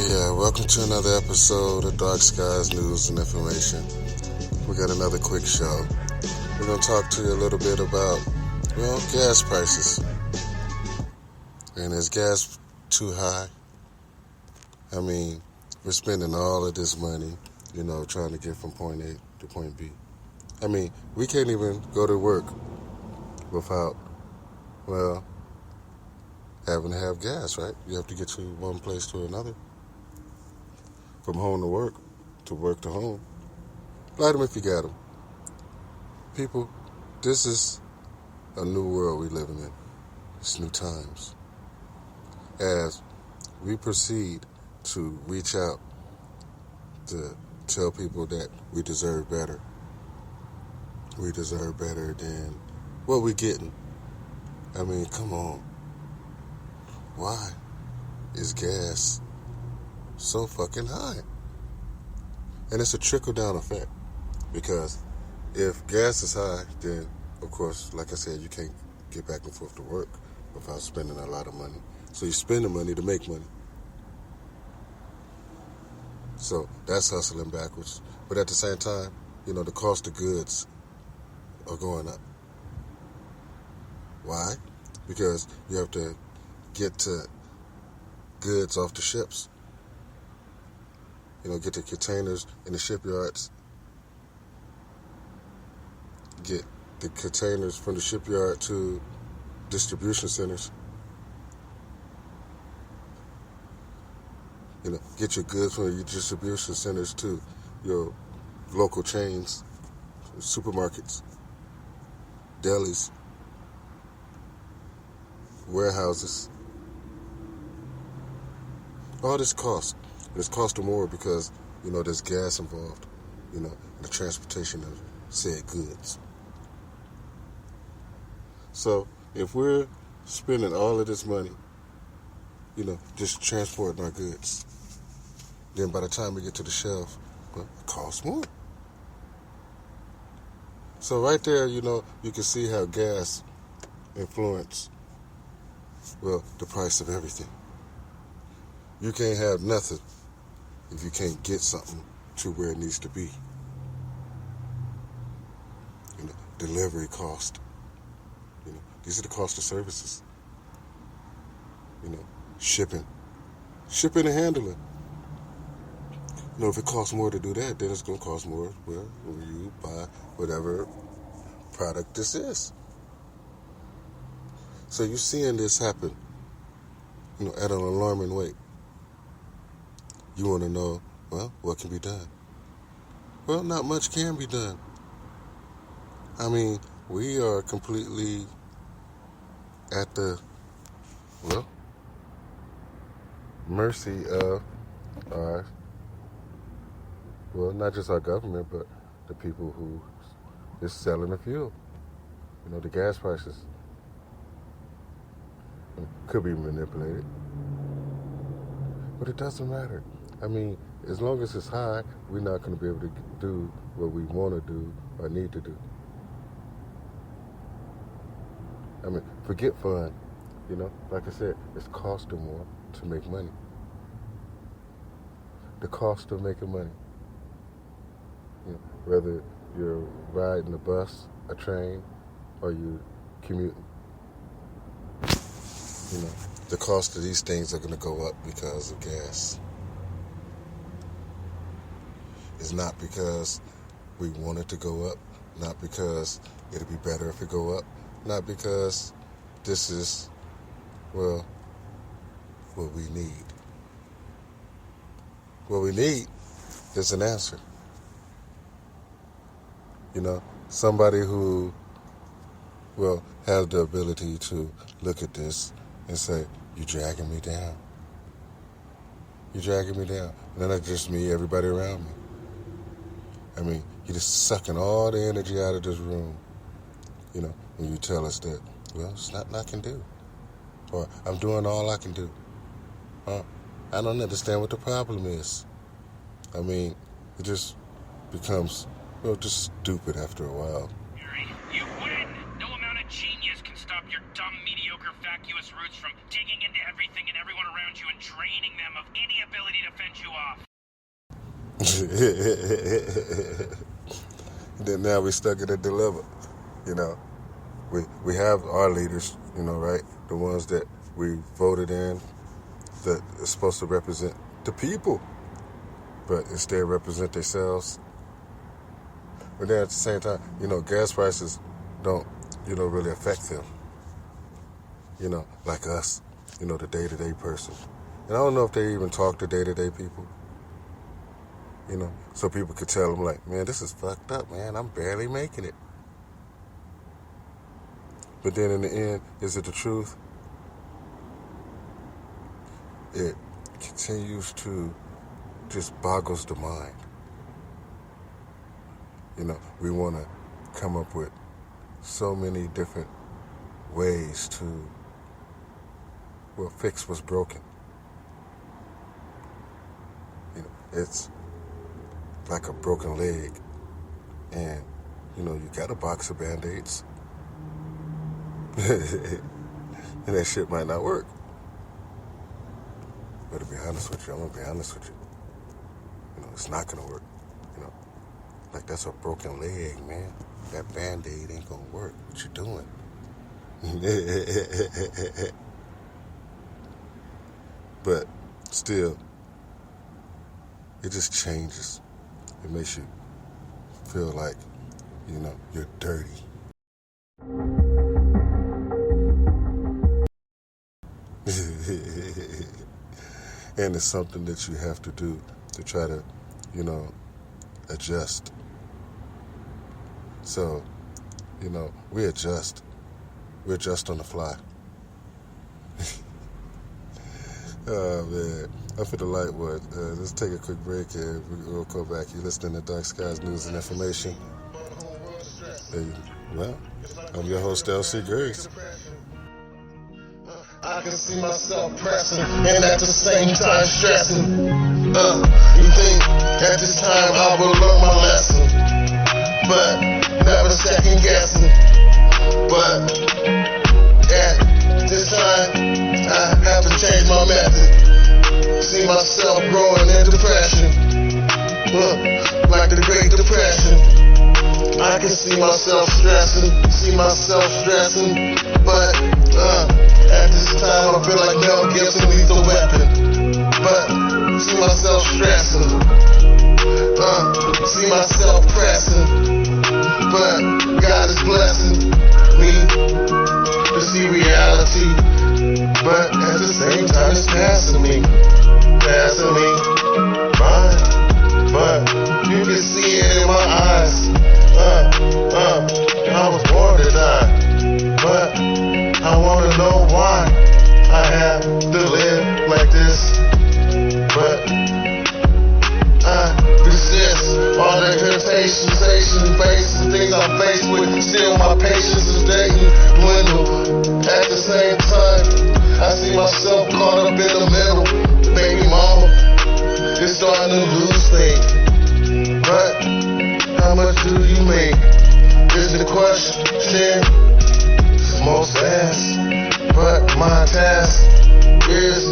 Yeah, welcome to another episode of Dark Skies News and Information. We got another quick show. We're going to talk to you a little bit about, gas prices. And is gas too high? I mean, we're spending all of this money, trying to get from point A to point B. I mean, we can't even go to work without, having to have gas, right? You have to get to one place to another. From home to work to home. Light them if you got them. People, this is a new world we're living in. It's new times. As we proceed to reach out to tell people that we deserve better. We deserve better than what we're getting. I mean, come on. Why is gas so fucking high? And it's a trickle-down effect. Because if gas is high, then, of course, like I said, you can't get back and forth to work without spending a lot of money. So you spend the money to make money. So that's hustling backwards. But at the same time, the cost of goods are going up. Why? Because you have to get to goods off the ships. Get the containers in the shipyards. Get the containers from the shipyard to distribution centers. Get your goods from your distribution centers to your local chains, supermarkets, delis, warehouses. All this costs. It's costing more because, there's gas involved, in the transportation of said goods. So if we're spending all of this money, just transporting our goods, then by the time we get to the shelf, it costs more. So right there, you can see how gas influences, the price of everything. You can't have nothing if you can't get something to where it needs to be. Delivery cost. These are the cost of services. Shipping and handling. If it costs more to do that, then it's going to cost more when you buy whatever product this is. So you're seeing this happen, at an alarming rate. You want to know, what can be done? Well, not much can be done. I mean, we are completely at the, mercy of our, not just our government, but the people who is selling the fuel. The gas prices could be manipulated. But it doesn't matter. I mean, as long as it's high, we're not going to be able to do what we want to do or need to do. I mean, forget fun. Like I said, it's costing more to make money. The cost of making money. Whether you're riding a bus, a train, or you commuting. The cost of these things are going to go up because of gas. It's not because we want it to go up, not because it'll be better if it go up, not because this is, what we need. What we need is an answer. Somebody who have the ability to look at this and say, you're dragging me down. You're dragging me down. And not just me, everybody around me. I mean, you're just sucking all the energy out of this room, when you tell us that, it's nothing I can do. Or I'm doing all I can do. I don't understand what the problem is. I mean, it just becomes, just stupid after a while. You win! No amount of genius can stop your dumb, mediocre vacuous roots from digging into everything and everyone around you and draining them of any ability to fend you off. Then now we're stuck in a dilemma. You know, we have our leaders, you know, right? The ones that we voted in that are supposed to represent the people, but instead represent themselves. But then at the same time, you know, gas prices don't, you know, really affect them. You know, like us, you know, the day-to-day person. And I don't know if they even talk to day-to-day people. You know, so people could tell them, like, man, this is fucked up, man. I'm barely making it. But then in the end, is it the truth? It continues to just boggles the mind. You know, we want to come up with so many different ways to, well, fix what's broken. You know, it's like a broken leg, and, you know, you got a box of Band-Aids, and that shit might not work. But to be honest with you, I'm going to be honest with you. You know, it's not going to work. You know, like, that's a broken leg, man. That Band-Aid ain't going to work. What you doing? But still, it just changes. It makes you feel like, you know, you're dirty. And it's something that you have to do to try to, you know, adjust. So, you know, we adjust. We adjust on the fly. Oh, man. I'm for the light one. Let's take a quick break and we'll come back. You're listening to Dark Skies News and Information. Well, I'm your host, LC Grace. I can see myself pressing and at the same time stressing. You think at this time I will learn my lesson, but never second guessing. But at this time I have to change my method. See myself growing in depression, like the Great Depression. I can see myself stressing, but at this time I feel like Mel Gibson lethal weapon. But see myself stressing, see myself pressing, but God is blessing me to see reality. But at the same time it's passing me by. But you can see it in my eyes. I was born to die, but I wanna know why I have to live like this. But I resist all the temptations, faces, things I'm faced with. Still my patience is dating dwindle. At the same time, I see myself caught up in the middle. Baby mama is starting to lose faith. But how much do you make? Is the question. Most ass, but my task is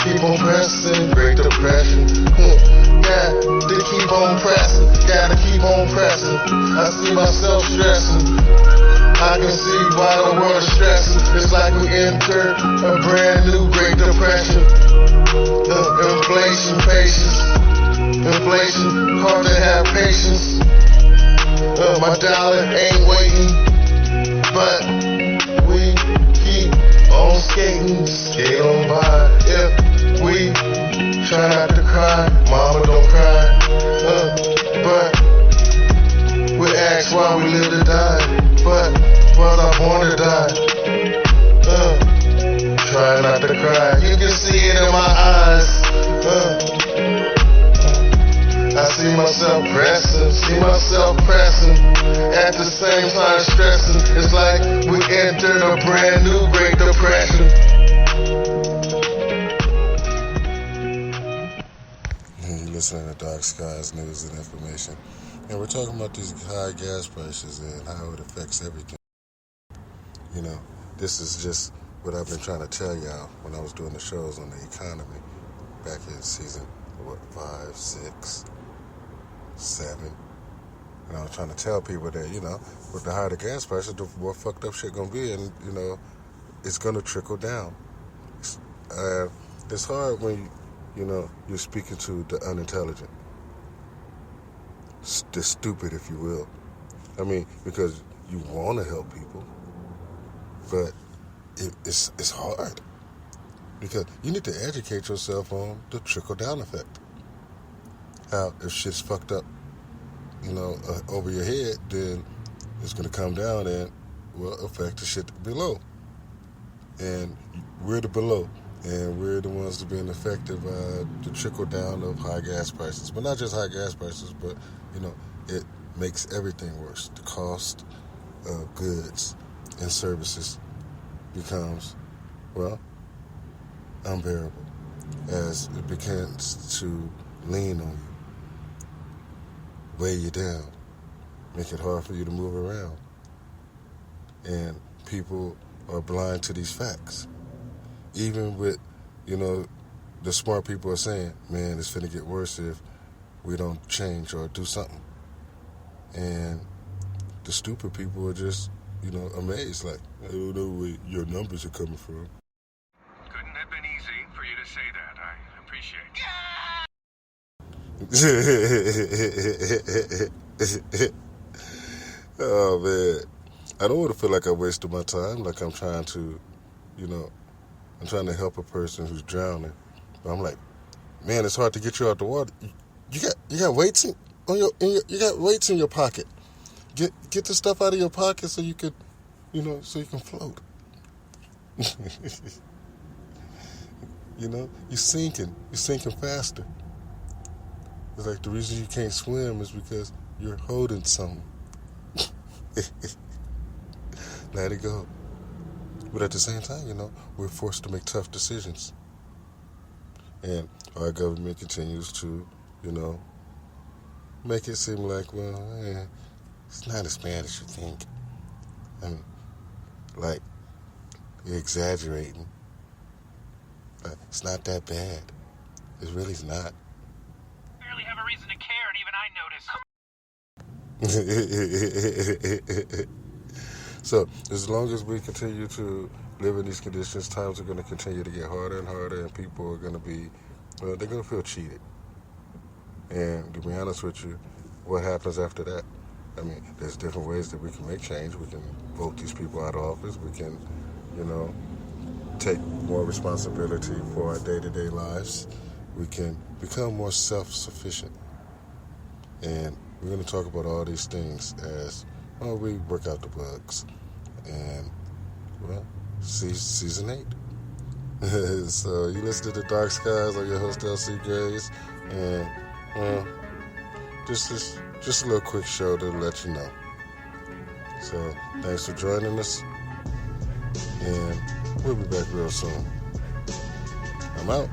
keep on pressing. Great Depression. Got to keep on pressing. Gotta keep on pressing. I see myself stressing. I can see why the world is stressing. It's like we entered a brand new Great Depression. Inflation, patience. Inflation, hard to have patience. My dollar ain't waiting, but we keep on skating, skate on by. If we try not to cry, mama don't cry. But we ask why we live to die, but was I born to die? Try not to cry. You can see it in my eyes. I see myself pressing, at the same time stressing. It's like we entered a brand new Great Depression. You're listening to Dark Skies News and Information. And we're talking about these high gas prices and how it affects everything. You know, this is just what I've been trying to tell y'all when I was doing the shows on the economy back in season, 5, 6, 7. And I was trying to tell people that, with the higher the gas prices, the more fucked up shit gonna be, and, it's gonna trickle down. It's hard when, you're speaking to the unintelligent. The stupid, if you will. I mean, because you want to help people, but it's hard. Because you need to educate yourself on the trickle-down effect. How if shit's fucked up, over your head, then it's going to come down and, affect the shit below. And we're the below. And we're the ones that are being affected by the trickle-down of high gas prices. But not just high gas prices, but, it makes everything worse. The cost of goods and services becomes, unbearable as it begins to lean on you, weigh you down, make it hard for you to move around. And people are blind to these facts. Even with, the smart people are saying, man, it's finna get worse if we don't change or do something. And the stupid people are just, amazed, like, I don't know where your numbers are coming from. Couldn't have been easy for you to say that. I appreciate it. Oh, man. I don't want to feel like I wasted my time, like I'm trying to, I'm trying to help a person who's drowning. But I'm like, man, it's hard to get you out the water. You got weights you got weights in your pocket. Get the stuff out of your pocket so you could, so you can float. You're sinking faster. It's like the reason you can't swim is because you're holding something. Let it go. But at the same time, we're forced to make tough decisions. And our government continues to, make it seem like, it's not as bad as you think. I mean, like, you're exaggerating. But it's not that bad. It really is not. barely have a reason to care, and even I notice. So, as long as we continue to live in these conditions, times are going to continue to get harder and harder, and people are going to be, they're going to feel cheated. And to be honest with you, what happens after that? I mean, there's different ways that we can make change. We can vote these people out of office. We can, take more responsibility for our day-to-day lives. We can become more self-sufficient. And we're going to talk about all these things as, we work out the bugs. And, season 8. So you listen to The Dark Skies. I'm your host, LC Grays. And, just a little quick show to let you know. So, thanks for joining us. And we'll be back real soon. I'm out.